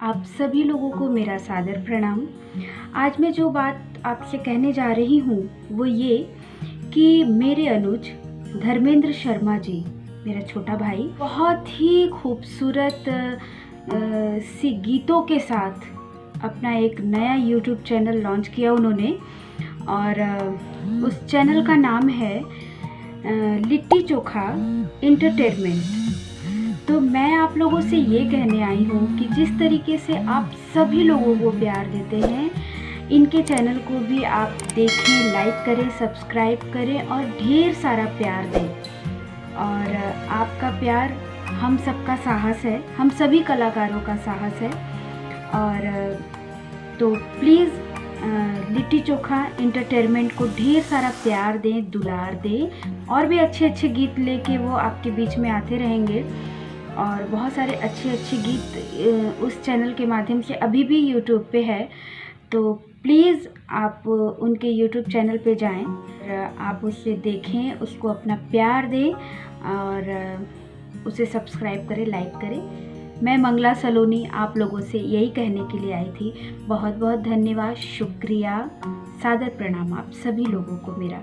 आप सभी लोगों को मेरा सादर प्रणाम। आज मैं जो बात आपसे कहने जा रही हूँ वो ये कि मेरे अनुज धर्मेंद्र शर्मा जी, मेरा छोटा भाई, बहुत ही खूबसूरत सी गीतों के साथ अपना एक नया यूट्यूब चैनल लॉन्च किया उन्होंने। और उस चैनल का नाम है लिट्टी चोखा एंटरटेनमेंट। तो मैं आप लोगों से ये कहने आई हूँ कि जिस तरीके से आप सभी लोगों को प्यार देते हैं, इनके चैनल को भी आप देखें, लाइक करें, सब्सक्राइब करें और ढेर सारा प्यार दें। और आपका प्यार हम सबका साहस है, हम सभी कलाकारों का साहस है। और तो प्लीज़ लिट्टी चोखा एंटरटेनमेंट को ढेर सारा प्यार दें, दुलार दें। और भी अच्छे अच्छे गीत लेके वो आपके बीच में आते रहेंगे। और बहुत सारे अच्छे अच्छे गीत उस चैनल के माध्यम से अभी भी यूट्यूब पे है। तो प्लीज़ आप उनके यूट्यूब चैनल पे जाएं और आप उसे देखें, उसको अपना प्यार दें और उसे सब्सक्राइब करें, लाइक करें। मैं मंगला सलोनी आप लोगों से यही कहने के लिए आई थी। बहुत बहुत धन्यवाद, शुक्रिया, सादर प्रणाम आप सभी लोगों को मेरा।